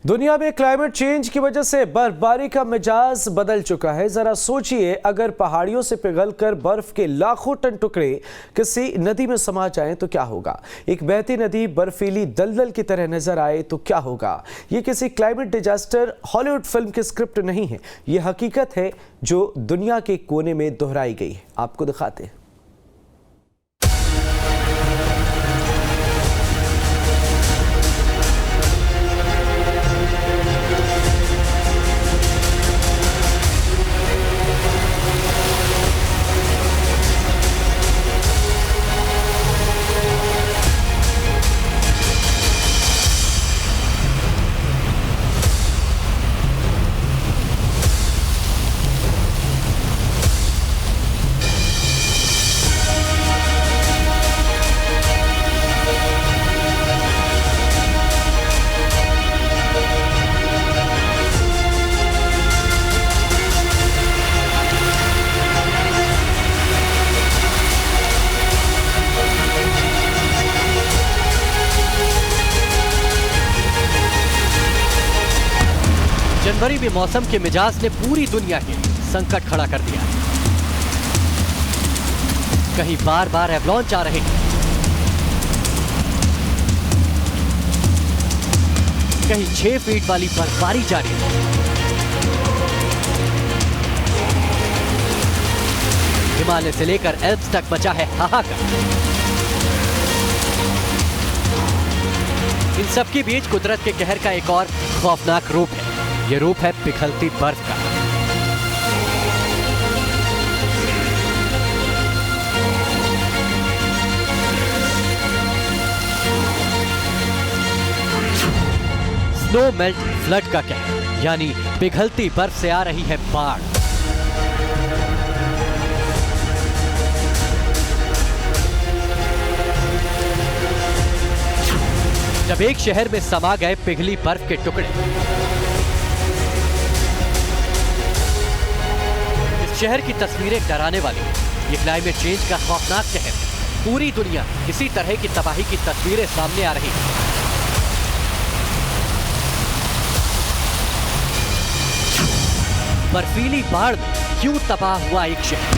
दुनिया में climate change की वजह से बर्फबारी का मिजाज बदल चुका है। जरा सोचिए, अगर पहाड़ियों से पिघलकर बर्फ के लाखों टन टुकड़े किसी नदी में समा जाएं तो क्या होगा। एक बहती नदी बर्फीली दलदल की तरह नजर आए तो क्या होगा। ये किसी क्लाइमेट डिजास्टर हॉलीवुड फिल्म की स्क्रिप्ट नहीं है, ये हकीकत है जो दुनिया के कोने में दोहराई गई है। आपको दिखाते हैं। जनवरी में मौसम के मिजाज ने पूरी दुनिया के संकट खड़ा कर दिया। कहीं बार बार एवलांच आ रहे हैं, कहीं 6 फीट वाली बर्फबारी जारी है। हिमालय से लेकर एल्प्स तक मचा है हाहाकार। इन सबके बीच कुदरत के कहर का एक और खौफनाक रूप है। ये रूप है पिघलती बर्फ का। स्नो मेल्ट फ्लड का कहर, यानी पिघलती बर्फ से आ रही है बाढ़। जब एक शहर में समा गए पिघली बर्फ के टुकड़े, शहर की तस्वीरें डराने वाली। ये क्लाइमेट चेंज का खौफनाक कहर है। पूरी दुनिया इसी तरह की तबाही की तस्वीरें सामने आ रही हैं। बर्फीली बाढ़ में क्यों तबाह हुआ एक शहर।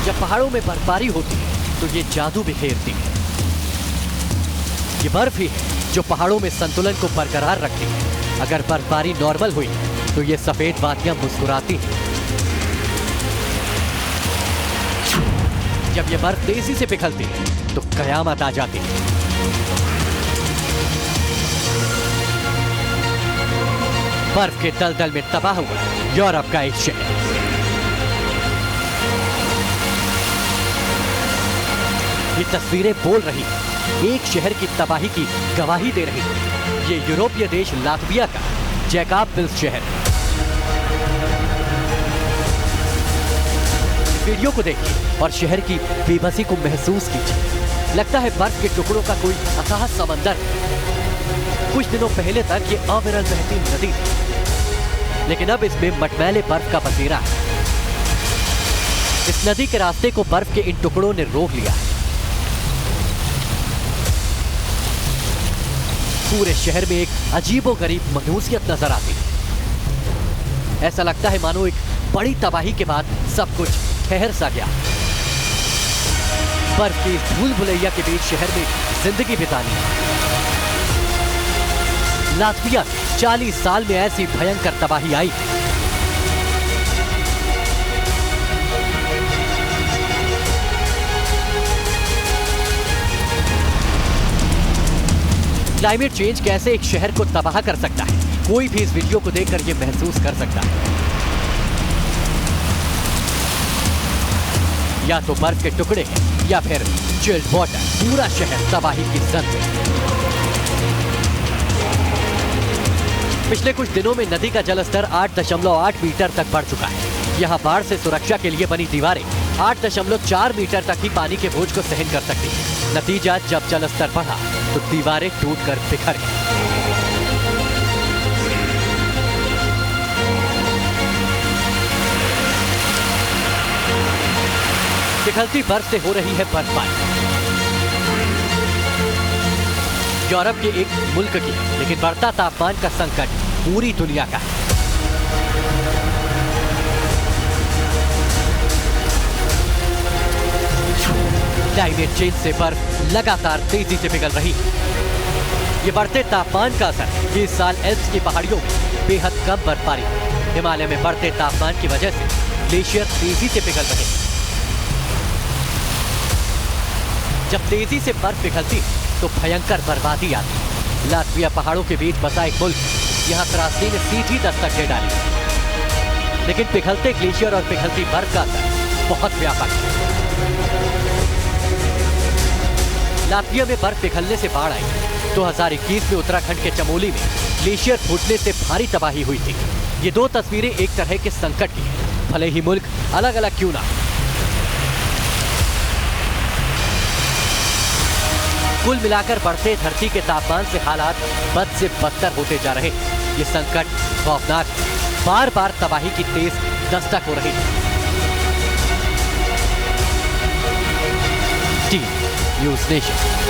जब पहाड़ों में बर्फबारी होती है तो ये जादू बिखेरती है। ये बर्फ ही है जो पहाड़ों में संतुलन को बरकरार रखती है। अगर बर्फबारी नॉर्मल हुई तो ये सफेद वादियां मुस्कुराती हैं। जब ये बर्फ तेजी से पिघलती है तो कयामत आ जाती है। बर्फ के दलदल में तबाह हुआ यूरोप का एक शहर। ये तस्वीरें बोल रही हैं, एक शहर की तबाही की गवाही दे रही है। ये यूरोपीय देश लातविया का जैकबविल्स शहर है। वीडियो को देखिए और शहर की बेबसी को महसूस कीजिए। लगता है बर्फ के टुकड़ों का कोई अथाह समंदर है। कुछ दिनों पहले तक ये अविरल बहती नदी थी, लेकिन अब इसमें मटमैले बर्फ का बसेरा है। इस नदी के रास्ते को बर्फ के इन टुकड़ों ने रोक लिया है। पूरे शहर में एक अजीबोगरीब मनहूसियत नजर आती है। ऐसा लगता है मानो एक बड़ी तबाही के बाद सब कुछ ठहर सा गया। बर्फ की भूल भुलैया के बीच शहर में जिंदगी बितानी है। लातविया में 40 साल में ऐसी भयंकर तबाही आई। क्लाइमेट चेंज कैसे एक शहर को तबाह कर सकता है, कोई भी इस वीडियो को देखकर यह महसूस कर सकता है। या तो बर्फ के टुकड़े हैं या फिर चिल्ड वाटर। पूरा शहर तबाही की जद में। पिछले कुछ दिनों में नदी का जलस्तर 8.8 मीटर तक बढ़ चुका है। यहाँ बाढ़ से सुरक्षा के लिए बनी दीवारें 8.4 मीटर तक ही पानी के बोझ को सहन कर सकती है। नतीजा, जब जलस्तर बढ़ा तो दीवारें टूटकर बिखर गईं। पिघलती बर्फ से हो रही है बर्फबारी। यूरोप के एक मुल्क की, लेकिन बढ़ता तापमान का संकट पूरी दुनिया का है। क्लाइमेट चेंज से बर्फ लगातार तेजी से पिघल रही है। ये बढ़ते तापमान का असर इस साल एल्प्स की पहाड़ियों में बेहद कम बर्फबारी। हिमालय में बढ़ते तापमान की वजह से ग्लेशियर तेजी से पिघल रहे हैं। जब तेजी से बर्फ पिघलती है तो भयंकर बर्बादी आती है। लातविया पहाड़ों के बीच बसा एक मुल्क, यहाँ त्रासदी ने सीधी दस्तक दे डाली। लेकिन पिघलते ग्लेशियर और पिघलती बर्फ का असर बहुत व्यापक है। लातविया में बर्फ पिघलने से बाढ़ आई। 2021 में उत्तराखंड के चमोली में ग्लेशियर फूटने से भारी तबाही हुई थी। ये दो तस्वीरें एक तरह के संकट की हैं, भले ही मुल्क अलग अलग क्यों ना। कुल मिलाकर बढ़ते धरती के तापमान से हालात बद से बदतर होते जा रहे हैं। ये संकट खौफनाक, बार बार तबाही की तेज दस्तक हो रही है। T news nation.